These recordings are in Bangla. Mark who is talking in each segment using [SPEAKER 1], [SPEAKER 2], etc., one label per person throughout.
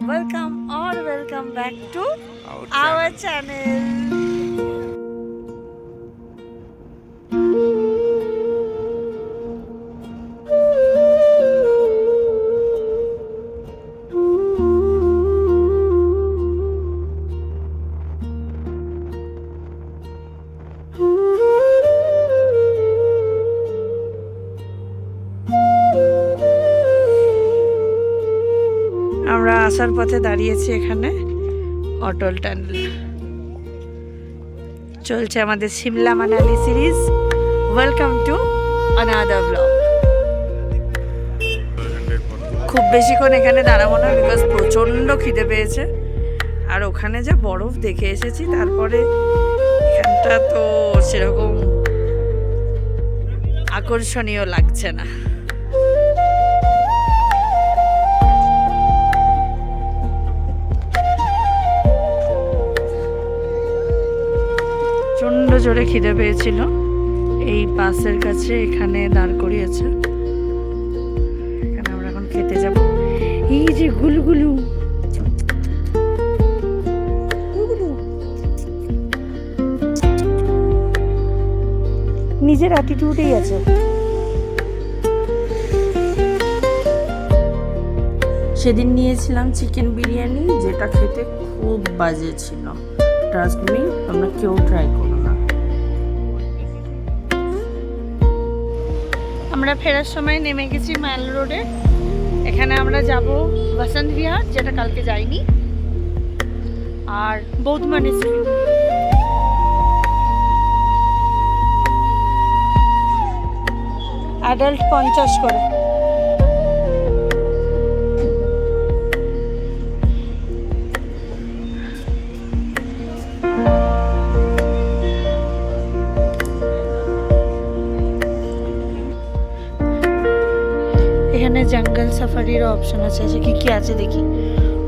[SPEAKER 1] welcome or welcome back to our channel. আমরা আসার পথে দাঁড়িয়েছি এখানে অটল টানেল চলছে আমাদের Shimla Manali series. Welcome to another blog. খুব বেশিক্ষণ এখানে দাঁড়াবো না, বিকজ প্রচণ্ড খিদে পেয়েছে। আর ওখানে যা বরফ দেখে এসেছি, তারপরে এখানটা তো সেরকম আকর্ষণীয় লাগছে না। প্রচণ্ড জোরে খিদে পেয়েছিল, এই বাসের কাছে এখানে দাঁড় করিয়েছে। এখানে আমরা এখন খেতে যাব। এই যে গুলগুলু, নিজের অ্যাটিটিউডেই আছে। সেদিন নিয়েছিলাম চিকেন বিরিয়ানি, যেটা খেতে খুব বাজে ছিল। ট্রাস্ট মি, তোমরা কেউ ট্রাই করো না। আমরা ফেরার সময় নেমে গেছি মাইল রোডে। এখানে আমরা যাব বসন্ত বিহার, যেটা কালকে যাইনি, আর বৌদ্ধ মনিস্ট্রি। অ্যাডাল্ট 50 করে। এখানে জঙ্গল সাফারির অপশন আছে। যে কি আছে দেখি।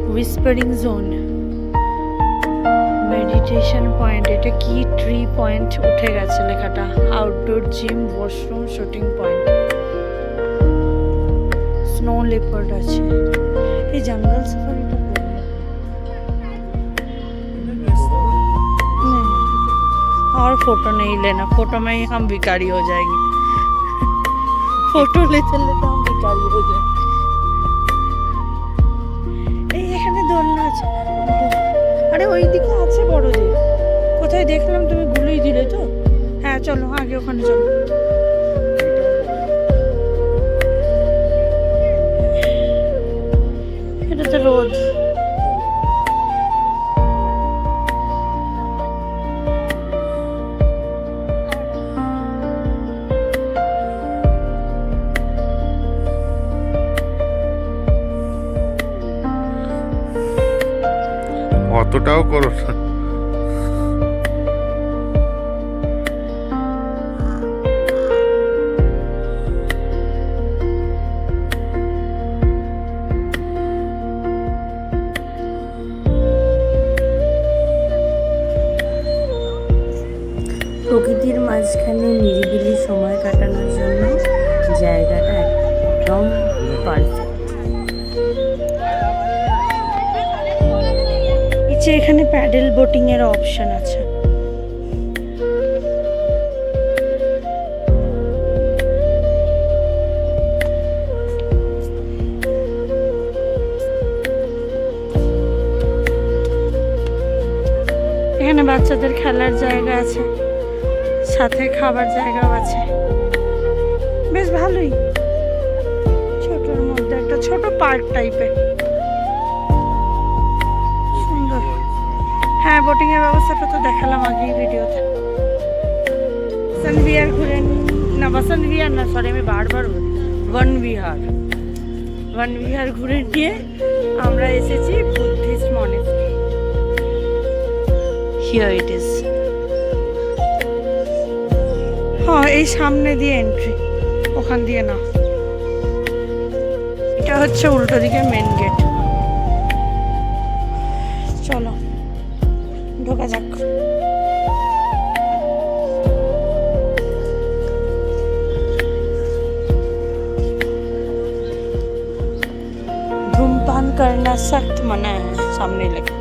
[SPEAKER 1] হুইসপারিং জোন, মেডিটেশন পয়েন্ট, এটা কি ট্রি পয়েন্ট উঠে গেছে লেখাটা। Outdoor gym, washroom, shooting point, snow leopard আছে। এই জঙ্গল সাফারিটা और फोटो नहीं लेना, फोटो में ही हम भिखारी हो जाएंगे। फोटो लेते लेते हम भिखारी हो जाएंगे। এই এখানে দোলনা আছে। আরে ওই দিকে আছে বড় যে, কোথায় দেখলাম তুমি ভুলেই দিলে তো। হ্যাঁ চলো আগে ওখানে চলো। এটা তো রোদ।
[SPEAKER 2] অতটাও করো না।
[SPEAKER 1] প্রকৃতির মাঝখানে নিরিবিলি সময় কাটানোর জন্য জায়গাটা একদম পারফেক্ট। এখানে প্যাডেল বোটিং এর অপশন আছে। এখানে বাচ্চাদের খেলার জায়গা আছে, সাথে খাবার জায়গাও আছে। বেশ ভালোই, ছোটর মধ্যে একটা ছোট পার্ক টাইপের। হ্যাঁ, বোটিং এর ব্যবস্থাটা তো দেখালাম আগেই ভিডিওতে। বসন্ত বিহার ঘুরে না, বসন্ত বিহার না, সরি আমি বারবার বন বিহার ঘুরে নিয়ে আমরা এসেছি Buddhist monastery. Here it is. হ্যাঁ, এই সামনে দিয়ে এন্ট্রি, ওখান দিয়ে না। এটা হচ্ছে উল্টো দিকে মেন গেট। চলো ঢোকা যাক। धूम्रपान करना सख्त मना है सामने लगे।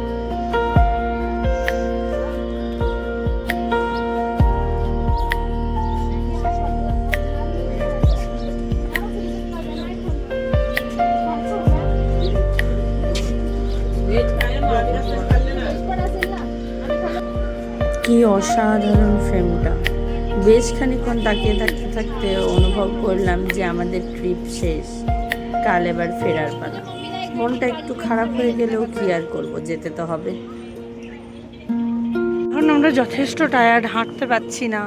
[SPEAKER 1] কি অসাধারণ ফ্রেমটা। বেশ খানিকক্ষণ তাকিয়ে থাকতে থাকতে অনুভব করলাম যে আমাদের ট্রিপ শেষ, কাল এবার ফেরার পালা। মনটা একটু খারাপ হয়ে গেলেও কি আর করবো, যেতে তো হবে। এখন আমরা যথেষ্ট টায়ার্ড, হাঁটতে পারছি না,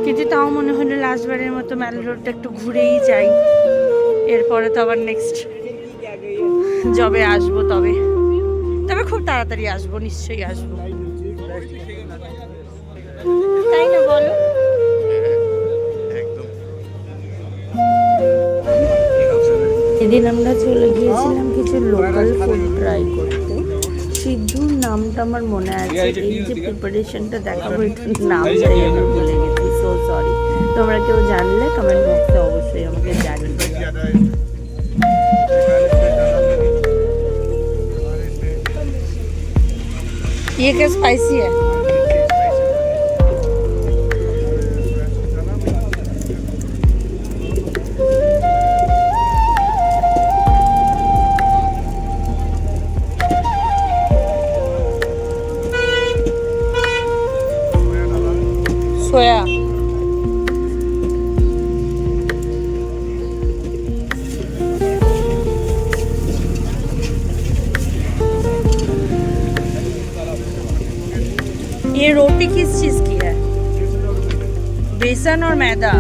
[SPEAKER 1] কিন্তু তাও মনে হলো লাস্টবারের মতো ম্যাল রোডটা একটু ঘুরেই যাই। এরপরে তো আবার নেক্সট যবে আসবো তবে তবে খুব তাড়াতাড়ি আসবো, নিশ্চয়ই আসবো, তাই না বলো? এদিন আমরা চলে গিয়েছিলাম কিছু লোকাল ফুড ট্রাই করতে। সিদ্ধুর নামটা আমার মনে আছে, এই যে প্রিপারেশনটা দেখাবো এটার নামটাই আমি ভুলে গেছি, সো সরি। তোমরা কেউ জানলে কমেন্ট বক্সে অবশ্যই আমাকে জানিও। ये क्या स्पाइसी है? सोया। ये रोटी किस चीज की है? बेसन और मैदा।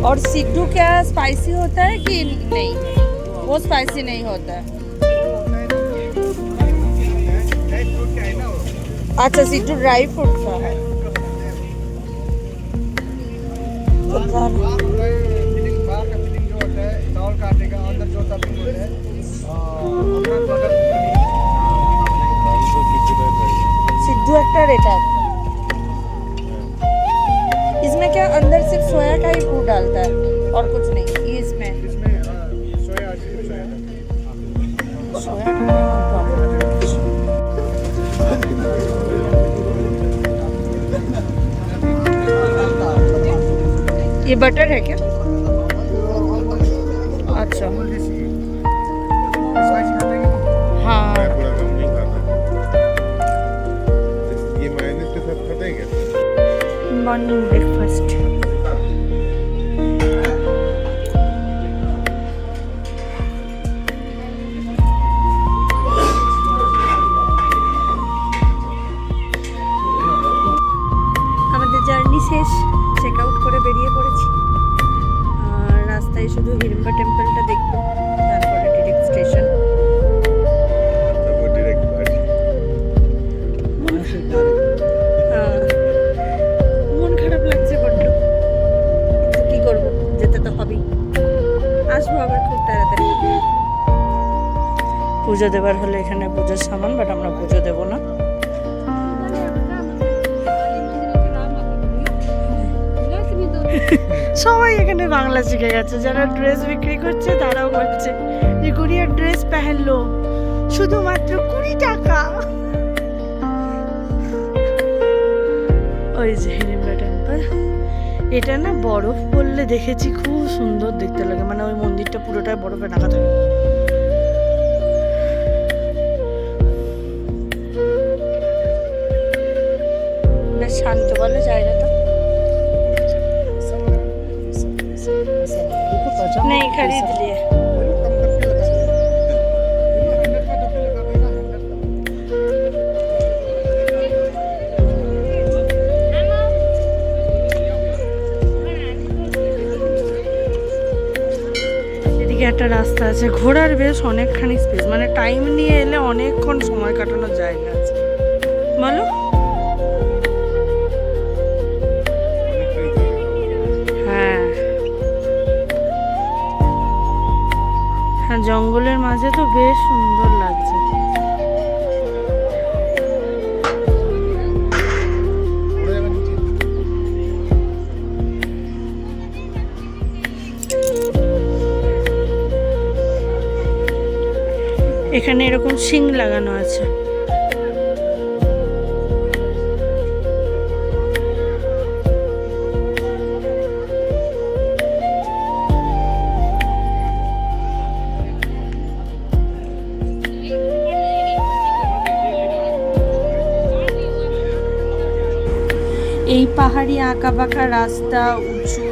[SPEAKER 1] और सिड्डू क्या स्पाइसी होता है कि नहीं? वो स्पाइसी नहीं होता है। अच्छा, सिड्डू ड्राई फ्रूट का है। सिद्धू एक रहता है। इसमें क्या अंदर सिर्फ सोया का ही फूड डालता है और कुछ नहीं? ये इसमें सोया ये बटर है क्या? अच्छा हाँ,
[SPEAKER 2] ये मायोनेज़ के साथ खाते हैं क्या?
[SPEAKER 1] Morning breakfast. আমাদের জার্নি শেষ, চেক আউট করে বেরিয়ে পড়েছি। আর রাস্তায় শুধু হিড়িম্বা টেম্পলটা দেখবো, তারপরে ডিরেক্ট স্টেশন। মন খারাপ লাগছে বড্ড, কি করবো, যেতে তো হবেই। আসবো আবার খুব তাড়াতাড়ি। পুজো দেবার হলে এখানে পুজোর সামান, বাট আমরা পুজো দেবো না। সবাই এখানে বাংলা শিখে গেছে, যারা ড্রেস বিক্রি করছে তারাও বলছে যে কোরিয়ার ড্রেস পেহেনলো, শুধুমাত্র 20 টাকা। ওই যে হিড়িম্বা টেম্পল, এটা না বরফ পড়লে দেখেছি খুব সুন্দর দেখতে লাগে, মানে ওই মন্দিরটা পুরোটাই বরফে ঢাকা থাকে। বেশ শান্ত বলে জায়গাটা। नहीं खरीद लिए। এদিকে একটা রাস্তা আছে, ঘোরার বেশ অনেকখানি স্পেস, মানে টাইম নিয়ে এলে অনেকক্ষণ সময় কাটানোর জায়গা আছে। বলো জঙ্গলের মাঝে তো বেশ সুন্দর লাগছে। এখানে এরকম শিং লাগানো আছে। এই পাহাড়ি আঁকাবাঁকা রাস্তা, উঁচু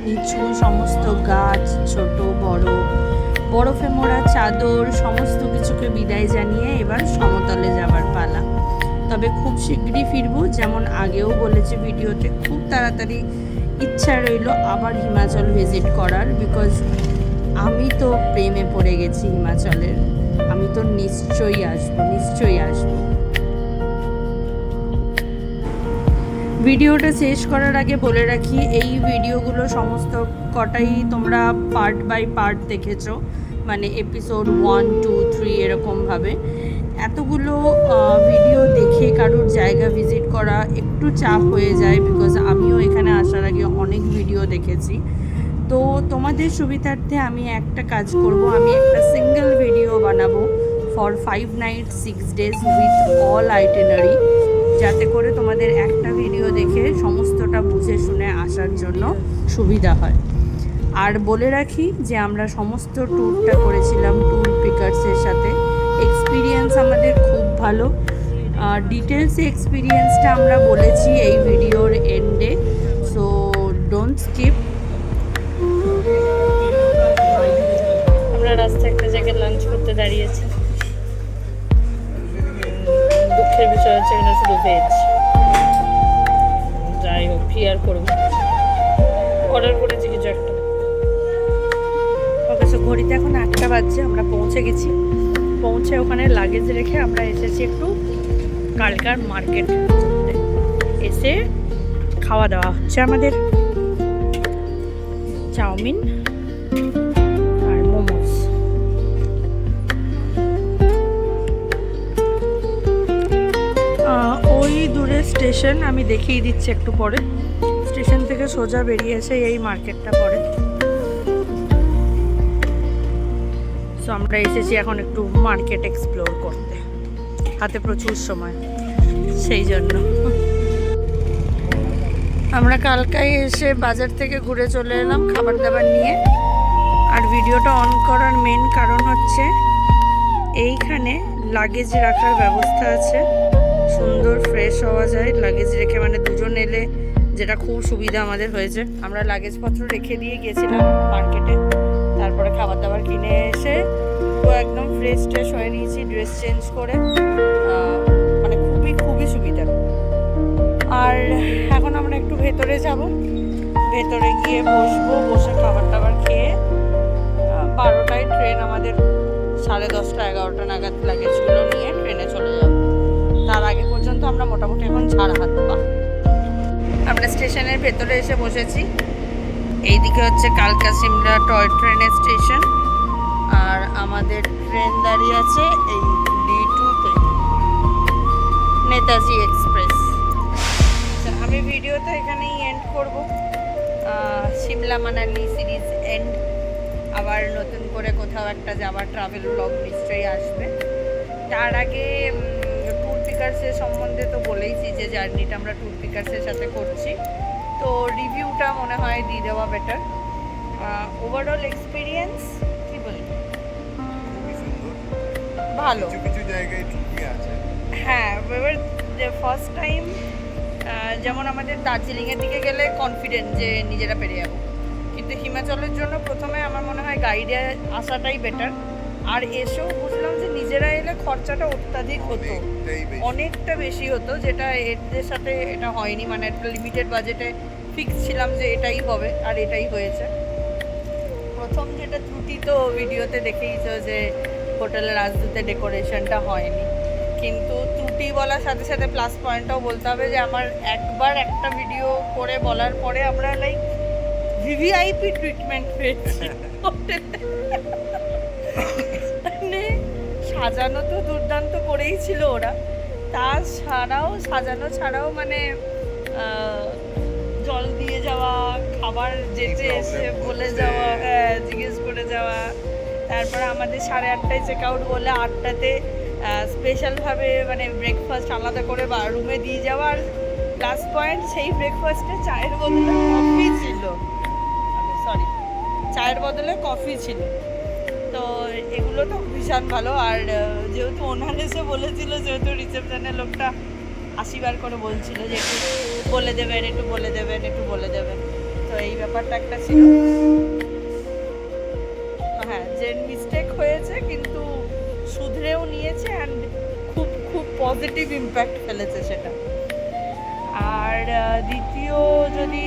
[SPEAKER 1] নিচু সমস্ত গাছ, ছোট বড়, বরফে মোড়া চাদর, সমস্ত কিছুকে বিদায় জানিয়ে এবার সমতলে যাবার পালা। তবে খুব শীঘ্রই ফিরবো, যেমন আগেও বলেছি ভিডিওতে। খুব তাড়াতাড়ি ইচ্ছা রইল আবার হিমাচল ভিজিট করার, বিকজ আমি তো প্রেমে পড়ে গেছি হিমাচলের। আমি তো নিশ্চয়ই আসবো। ভিডিওটা শেষ করার আগে বলে রাখি, এই ভিডিওগুলো সমস্ত কটাই তোমরা পার্ট বাই পার্ট দেখেছো, মানে এপিসোড 1, 2, 3 এরকমভাবে। এতগুলো ভিডিও দেখে কারোর জায়গা ভিজিট করা একটু চাপ হয়ে যায়, বিকজ আমিও এখানে আসার আগে অনেক ভিডিও দেখেছি। তো তোমাদের সুবিধার্থে আমি একটা কাজ করব, আমি একটা সিঙ্গেল ভিডিও বানাবো for 5 nights 6 days with all itinerary, যাতে করে তোমাদের একটা ভিডিও দেখে সমস্তটা বুঝে শুনে আসার জন্য সুবিধা হয়। আর বলে রাখি যে আমরা সমস্ত ট্যুরটা করেছিলাম ট্যুর পিকার্সের সাথে। এক্সপিরিয়েন্স আমাদের খুব ভালো। ডিটেলসে এক্সপিরিয়েন্সটা আমরা বলেছি এই ভিডিওর এন্ডে, সো ডোন্ট স্কিপ। আমরা রাস্তায় একটা জায়গায় লাঞ্চ করতে দাঁড়িয়েছি। দুঃখের বিষয় হচ্ছে এখানে শুধু ভেজ। যাই হোক, কি আর করবো, অর্ডার করেছি কিছু একটা। ওকে, সো ঘড়িতে এখন 8টা বাজছে। আমরা পৌঁছে গেছি। পৌঁছে ওখানে লাগেজ রেখে আমরা এসেছি একটু কালকার মার্কেট ঘুরতে। এসে খাওয়া দাওয়া হচ্ছে আমাদের চাউমিন আর মোমোস। ওই দূরে স্টেশন, আমি দেখিয়ে দিচ্ছি একটু পরে। স্টেশন থেকে সোজা বেরিয়ে এসে এই মার্কেটটা পড়ে। সো আমরা এসেছি এখন একটু মার্কেট এক্সপ্লোর করতে, হাতে প্রচুর সময়, সেই জন্য। আমরা কালকায় এসে বাজার থেকে ঘুরে চলে এলাম খাবার দাবার নিয়ে। আর ভিডিওটা অন করার মেন কারণ হচ্ছে এইখানে লাগেজ রাখার ব্যবস্থা আছে, সুন্দর ফ্রেশ হওয়া যায় লাগেজ রেখে, মানে দুজন এলে যেটা খুব সুবিধা আমাদের হয়েছে। আমরা লাগেজপত্র রেখে দিয়ে গেছিলাম মার্কেটে, তারপরে খাবার দাবার কিনে এসে তো একদম ফ্রেশ ট্রেশ হয়ে নিয়েছি, ড্রেস চেঞ্জ করে। মানে খুবই সুবিধা। আর এখন আমরা একটু ভেতরে যাব, ভেতরে গিয়ে বসবো, বসে খাবার টাবার খেয়ে 12টায় ট্রেন আমাদের, 10:30 11টা নাগাদ লাগেজগুলো নিয়ে ট্রেনে চলে যাব। তার আগে পর্যন্ত আমরা মোটামুটি এখন ঝাড় হাত পা। আমরা স্টেশনের ভেতরে এসে বসেছি। এইদিকে হচ্ছে কালকা সিমলা টয় ট্রেনের স্টেশন, আর আমাদের ট্রেন দাঁড়িয়ে আছে এই D2-তে, নেতাজি এক্সপ্রেস। আমি ভিডিওটা এখানেই এন্ড করব। Shimla Manali series end. আবার নতুন করে কোথাও একটা যাওয়ার ট্রাভেল ব্লগ নিশ্চয়ই আসবে। তার আগে ট্যুর পিকার্সের সম্বন্ধে তো বলেইছি যে জার্নিটা আমরা ট্যুর পিকার্সের সাথে করছি, তো রিভিউটা মনে হয় দিয়ে দেওয়া বেটার। ওভারঅল এক্সপিরিয়েন্স কি বলি, ভালো।
[SPEAKER 2] কিছু জায়গায় ঠিকই আছে।
[SPEAKER 1] হ্যাঁ, এবার যে ফার্স্ট টাইম যেমন আমাদের দার্জিলিংয়ের দিকে গেলে কনফিডেন্ট যে নিজেরা পেরে যাবো, কিন্তু হিমাচলের জন্য প্রথমে আমার মনে হয় গাইডে আসাটাই বেটার। আর এসেও বুঝলাম যে নিজেরা এলে খরচাটা অত্যাধিক হতো, অনেকটা বেশি হতো, যেটা এদের সাথে এটা হয়নি। মানে একটা লিমিটেড বাজেটে ফিক্স ছিলাম যে এটাই হবে, আর এটাই হয়েছে। প্রথম যেটা ত্রুটি তো ভিডিওতে দেখেইছো যে হোটেলের রাজদূতে ডেকোরেশনটা হয়নি, কিন্তু ত্রুটি বলার সাথে সাথে প্লাস পয়েন্টটাও বলতে হবে যে আমার একবার একটা ভিডিও করে বলার পরে আমরা লাইক ভিভিআইপি ট্রিটমেন্ট পেয়েছি। মানে সাজানো তো দুর্দান্ত করেই ছিল ওরা, তাছাড়াও সাজানো ছাড়াও মানে জল দিয়ে যাওয়া, খাবার যেতে এসে বলে যাওয়া, জিজ্ঞেস করে যাওয়া, তারপরে আমাদের 8:30টায় চেক আউট বলে 8টাতে স্পেশালভাবে মানে ব্রেকফাস্ট আলাদা করে রুমে দিয়ে যাওয়ার প্লাস পয়েন্ট সেই ব্রেকফাস্টে চায়ের বদলে কফি ছিল, সরি চায়ের বদলে কফি ছিল। তো এগুলো তো ভীষণ ভালো। আর যেহেতু ওনার এসে বলেছিল, যেহেতু রিসেপশনের লোকটা 80 বার করে বলছিল যে একটু বলে দেবেন, একটু বলে দেবেন, একটু বলে দেবেন, তো এই ব্যাপারটা একটা ছিল। হ্যাঁ, যে মিস্টেক হয়েছে কিন্তু শুধরেও নিয়েছে অ্যান্ড খুব খুব পজিটিভ ইম্প্যাক্ট ফেলেছে সেটা। আর দ্বিতীয় যদি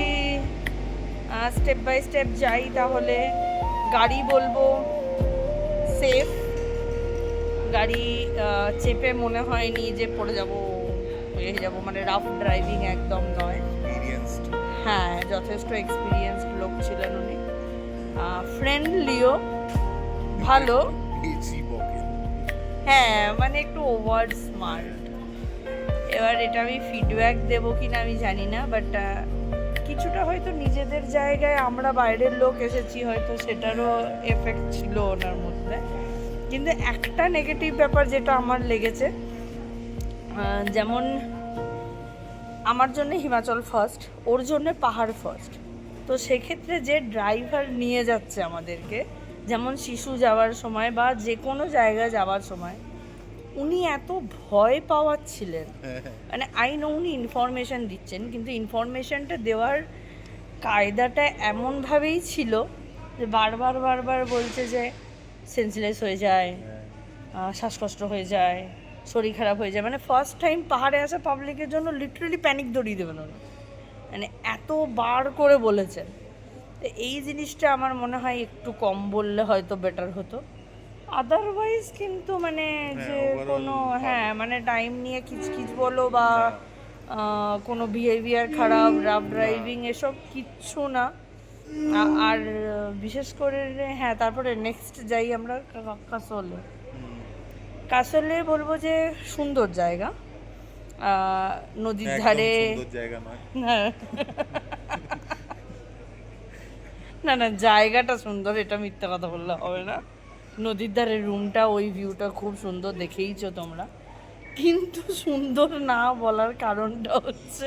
[SPEAKER 1] স্টেপ বাই স্টেপ যাই তাহলে গাড়ি বলবো সেফ। গাড়ি চেপে মনে হয়নি যে পড়ে যাবো, হয়ে যাবো, মানে রাফ ড্রাইভিং একদম নয়। হ্যাঁ, যথেষ্ট এক্সপিরিয়েন্সড লোক ছিলেন উনি, ফ্রেন্ডলিও, ভালো। হ্যাঁ, মানে একটু ওভার স্মার্ট। এবার এটা আমি ফিডব্যাক দেবো কি না আমি জানি না, বাট কিছুটা হয়তো নিজেদের জায়গায় আমরা বাইরের লোক এসেছি, হয়তো সেটারও এফেক্ট ছিল ওনার মধ্যে। কিন্তু একটা নেগেটিভ ব্যাপার যেটা আমার লেগেছে, যেমন আমার জন্য হিমাচল ফার্স্ট, ওর জন্য পাহাড় ফার্স্ট। তো সেক্ষেত্রে যে ড্রাইভার নিয়ে যাচ্ছে আমাদেরকে, যেমন শিশু যাওয়ার সময় বা যে কোনো জায়গায় যাওয়ার সময়, উনি এত ভয় পাওয়াচ্ছিলেন। মানে আই নো উনি ইনফরমেশান দিচ্ছেন, কিন্তু ইনফরমেশানটা দেওয়ার কায়দাটা এমনভাবেই ছিল যে বারবার বলছে যে সেন্সলেস হয়ে যায়, শ্বাসকষ্ট হয়ে যায়, শরীর খারাপ হয়ে যায়। মানে ফার্স্ট টাইম পাহাড়ে আসা পাবলিকের জন্য লিটারালি প্যানিক ধরিয়ে দেবেন ওরা, মানে এতবার করে বলেছেন। তো এই জিনিসটা আমার মনে হয় একটু কম বললে হয়তো বেটার হতো। আদারওয়াইজ কিন্তু মানে যে কোনো, হ্যাঁ মানে টাইম নিয়ে কিচকিচ বলো বা কোনো বিহেভিয়ার খারাপ, রাফ ড্রাইভিং, এসব কিচ্ছু না। আর বিশেষ করে হ্যাঁ, তারপরে নেক্সট যাই আমরা কাসলে। কাসলে বলবো যে সুন্দর জায়গা, নদীর ধারে। না না, জায়গাটা সুন্দর, এটা মিথ্যা কথা বললে হবে না। নদীর ধারে রুমটা, ওই ভিউটা খুব সুন্দর, দেখেইছো তোমরা। কিন্তু সুন্দর না বলার কারণটা হচ্ছে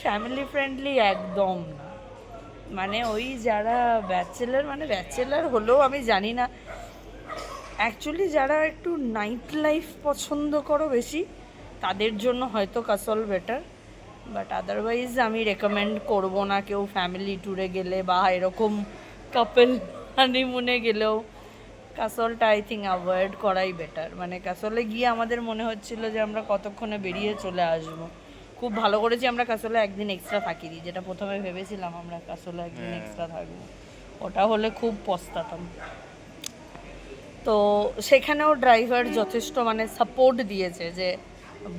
[SPEAKER 1] ফ্যামিলি ফ্রেন্ডলি একদম না। মানে ওই যারা ব্যাচেলার, মানে ব্যাচেলার হলেও আমি জানি না, অ্যাকচুয়ালি যারা একটু নাইট লাইফ পছন্দ করো বেশি, তাদের জন্য হয়তো কাসল বেটার। বাট আদারওয়াইজ আমি রেকমেন্ড করব না কেউ ফ্যামিলি ট্যুরে গেলে বা এরকম কাপল হানিমুনে গেলেও কাসলটা আই থিঙ্ক অ্যাভয়েড করাই বেটার। মানে কাসলে গিয়ে আমাদের মনে হচ্ছিল যে আমরা কতক্ষণে বেরিয়ে চলে আসবো। খুব ভালো করেছি আমরা কাসলে একদিন এক্সট্রা থাকিনি, যেটা প্রথমে ভেবেছিলাম আমরা কাসলে একদিন এক্সট্রা থাকবো, ওটা হলে খুব পস্তাতাম। তো সেখানেও ড্রাইভার যথেষ্ট মানে সাপোর্ট দিয়েছে যে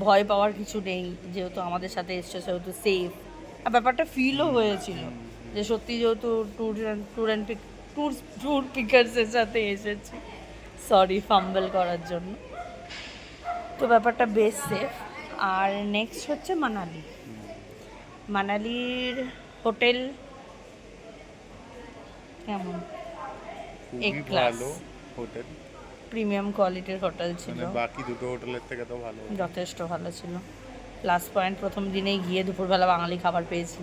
[SPEAKER 1] ভয় পাওয়ার কিছু নেই, যেহেতু আমাদের সাথে এসছে সেহেতু সেফ। আর ব্যাপারটা ফিলও হয়েছিল যে সত্যি যেহেতু ট্যুর পিকার্সের সাথে এসেছি, সরি ফাম্বল করার জন্য। তো ব্যাপারটা বেশ সেফ। আর নেক্সট হচ্ছে মানালি। মানালির হোটেল কেমন? এক ক্লাস
[SPEAKER 2] হোটেল,
[SPEAKER 1] প্রিমিয়াম কোয়ালিটির হোটেল ছিল,
[SPEAKER 2] বাকি দুটো হোটেলের থেকে তো ভালো,
[SPEAKER 1] যথেষ্ট ভালো ছিল। প্লাস পয়েন্ট, প্রথম দিনেই গিয়ে দুপুরবেলা বাঙালি খাবার পেয়েছি।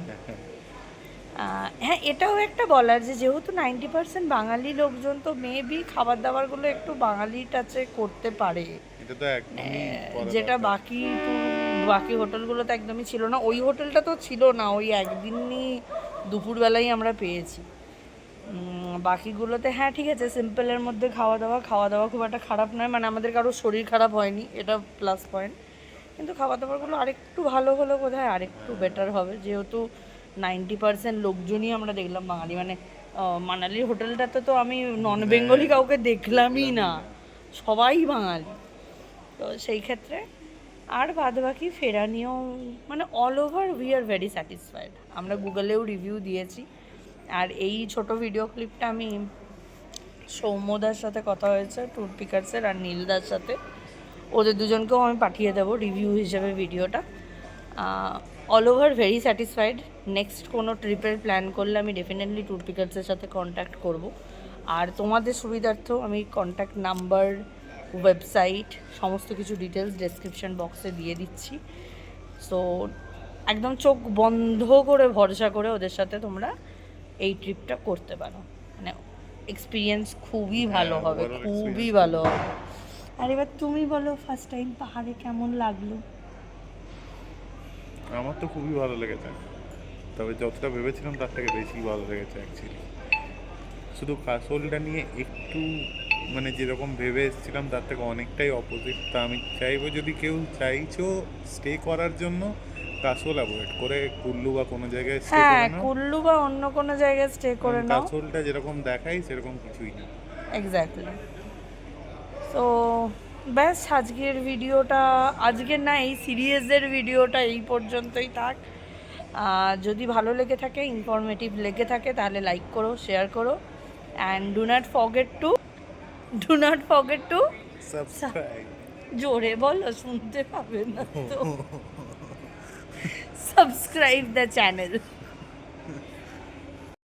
[SPEAKER 1] হ্যাঁ, এটাও একটা বলার যে যেহেতু 90% বাঙালি লোকজন, তো মেবি খাবার দাবারগুলো একটু বাঙালি টাচে করতে পারে, যেটা বাকি হোটেলগুলো তো একদমই ছিল না। ওই হোটেলটা তো ছিল না, ওই একদিনই দুপুরবেলাই আমরা পেয়েছি। বাকিগুলোতে হ্যাঁ ঠিক আছে, সিম্পলের মধ্যে খাওয়া দাওয়া খুব একটা খারাপ নয়, মানে আমাদের কারো শরীর খারাপ হয়নি, এটা প্লাস পয়েন্ট। কিন্তু খাবার দাবারগুলো আরেকটু ভালো হলে বোধহয় আরেকটু বেটার হবে, যেহেতু 90% লোকজনই আমরা দেখলাম বাঙালি। মানে মানালির হোটেলটাতে তো আমি নন বেঙ্গলি কাউকে দেখলামই না, সবাই বাঙালি। তো সেই ক্ষেত্রে আর বাদ বাকি ফেরা নিয়েও মানে all over we are very satisfied. আমরা গুগলেও রিভিউ দিয়েছি। আর এই ছোট ভিডিও ক্লিপটা আমি সৌম্যদার সাথে কথা হয়েছে ট্যুর পিকার্সের, আর নীলদার সাথে, ওদের দুজনকেও আমি পাঠিয়ে দেবো রিভিউ হিসেবে ভিডিওটা। All over very satisfied. Next কোনো ট্রিপের প্ল্যান করলে আমি ডেফিনেটলি ট্যুর পিকার্সের সাথে কন্ট্যাক্ট করব। আর তোমাদের সুবিধার্থ আমি কন্ট্যাক্ট নাম্বার, ওয়েবসাইট, সমস্ত কিছু ডিটেলস ডেসক্রিপশন বক্সে দিয়ে দিচ্ছি। সো একদম চোখ বন্ধ করে ভরসা করে ওদের সাথে তোমরা এই ট্রিপটা করতে পারো। মানে এক্সপিরিয়েন্স খুবই ভালো হবে, খুবই ভালো হবে। আর এবার তুমি বলো, ফার্স্ট টাইম পাহাড়ে কেমন লাগলো?
[SPEAKER 2] আমার তো খুবই ভালো লেগেছে, তবে যতটা ভেবেছিলাম তার থেকে বেশি ভালো লেগেছে অ্যাকচুয়ালি। শুধু কাসোলটা নিয়ে একটু মানে যেরকম ভেবে এসেছিলাম তার থেকে অনেকটাই অপোজিট। তা আমি চাইবো যদি কেউ চাইছো স্টে করার জন্য, কাসোল অ্যাভয়েড করে কুল্লু বা কোনো জায়গায় স্টে
[SPEAKER 1] হ্যাঁ,
[SPEAKER 2] করে নাও।
[SPEAKER 1] কুল্লু বা অন্য কোনো জায়গায় স্টে করে নাও।
[SPEAKER 2] কাসোলটা যেরকম দেখাই সেরকম কিছুই না।
[SPEAKER 1] এক্স্যাক্টলি। তো ব্যাস, আজকের ভিডিওটা, আজকের না এই সিরিজের ভিডিওটা এই পর্যন্তই থাক। যদি ভালো লেগে থাকে, ইনফরমেটিভ লেগে থাকে, তাহলে লাইক করো, শেয়ার করো, and do not forget to
[SPEAKER 2] subscribe.
[SPEAKER 1] জোরে বলো, শুনতে পাবে না তো। Subscribe the channel.